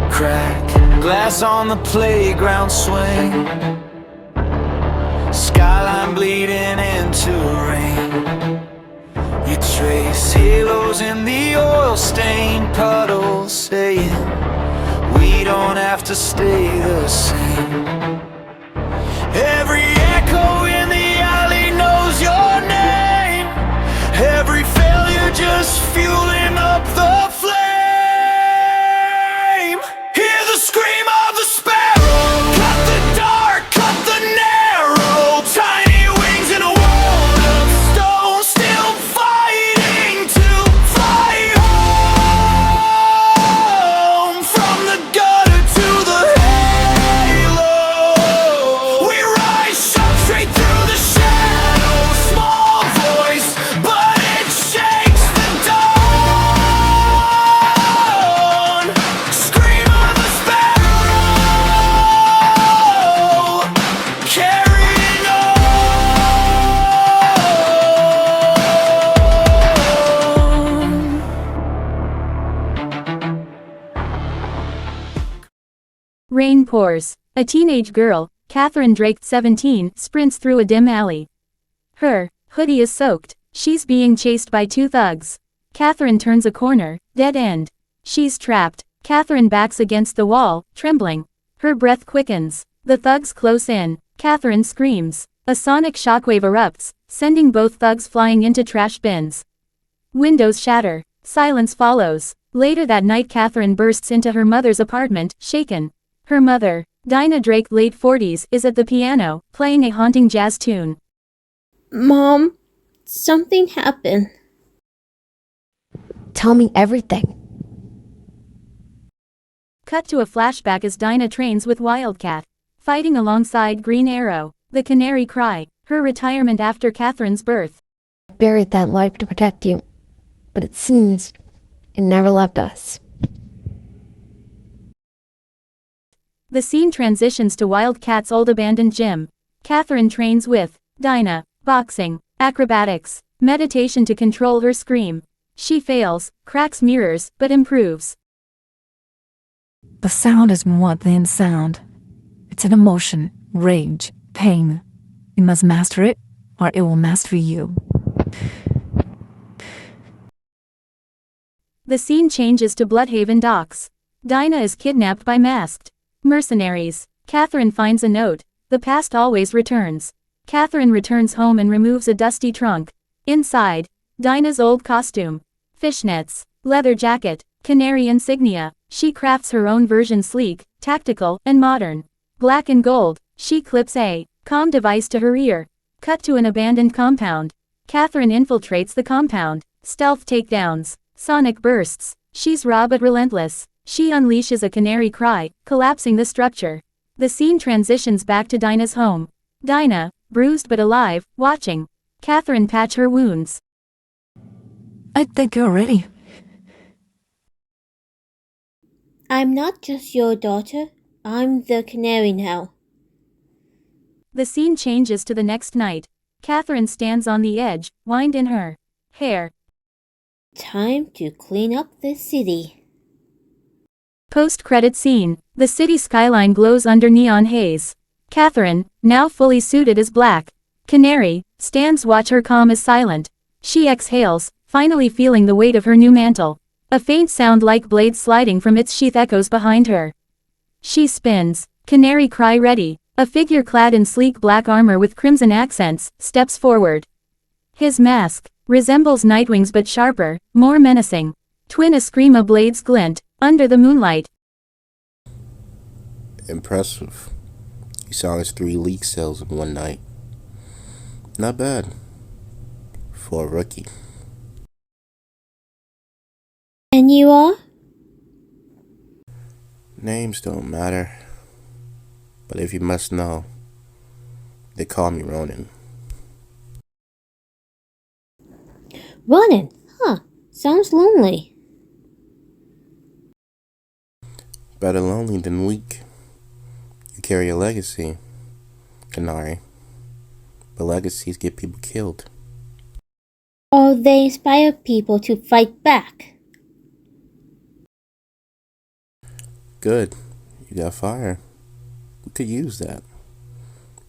Crack glass on the playground swing, skyline bleeding into rain. You trace halos in the oil-stained puddles, saying we don't have to stay the same. Every echo in the alley knows your name. Every failure just fueling up the flame. Hear the scream of the sparrow. Cut the dark, cut the narrow. Tiny wings in a world of stone, still fighting to fly home. From the gutter to the halo, we rise up straight through the shadows. Small voice, but it shakes the dawn. Scream of the sparrow, carrying on. Rain pours. A teenage girl, Katherine Drake, 17, sprints through a dim alley. Her hoodie is soaked. She's being chased by two thugs. Katherine turns a corner, dead end. She's trapped. Katherine backs against the wall, trembling. Her breath quickens. The thugs close in. Katherine screams. A sonic shockwave erupts, sending both thugs flying into trash bins. Windows shatter. Silence follows. Later that night, Katherine bursts into her mother's apartment, shaken. Her mother, Dinah Drake, late 40s, is at the piano, playing a haunting jazz tune. Mom, something happened. Tell me everything. Cut to a flashback as Dinah trains with Wildcat, fighting alongside Green Arrow, the Canary Cry, her retirement after Katherine's birth. Buried that life to protect you, but it seems it never left us. The scene transitions to Wildcat's old abandoned gym. Katherine trains with Dinah, boxing, acrobatics, meditation to control her scream. She fails, cracks mirrors, but improves. The sound is more than sound. It's an emotion, rage, pain. You must master it, or it will master you. The scene changes to Blüdhaven docks. Dinah is kidnapped by masked mercenaries. Katherine finds a note. The past always returns. Katherine returns home and removes a dusty trunk. Inside, Dinah's old costume. Fishnets, leather jacket, canary insignia. She crafts her own version, sleek, tactical, and modern. Black and gold. She clips a comm device to her ear. Cut to an abandoned compound. Katherine infiltrates the compound. Stealth takedowns. Sonic bursts. She's raw but relentless. She unleashes a canary cry, collapsing the structure. The scene transitions back to Dinah's home. Dinah, bruised but alive, watching. Katherine patch her wounds. I think you're ready. I'm not just your daughter. I'm the canary now. The scene changes to the next night. Katherine stands on the edge, wind in her hair. Time to clean up the city. Post-credit scene. The city skyline glows under neon haze. Katherine, now fully suited as Black Canary, stands watch. Her calm is silent. She exhales, finally feeling the weight of her new mantle. A faint sound like blades sliding from its sheath echoes behind her. She spins. Canary Cry ready. A figure clad in sleek black armor with crimson accents steps forward. His mask resembles Nightwing's but sharper, more menacing. Twin a scream of blades glint under the moonlight. Impressive. You silenced 3 leak cells in one night. Not bad for a rookie. And you are? Names don't matter. But if you must know, they call me Ronin. Ronin? Huh. Sounds lonely. Better lonely than weak. You carry a legacy, Canary. but legacies get people killed. Or they inspire people to fight back. Good. You got fire. We could use that.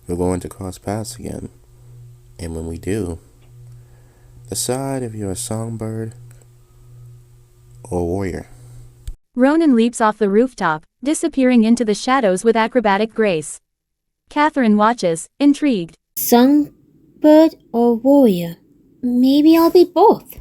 We're going to cross paths again. And when we do, decide if you're a songbird or a warrior. Ronin leaps off the rooftop, disappearing into the shadows with acrobatic grace. Katherine watches, intrigued. Songbird or warrior? Maybe I'll be both.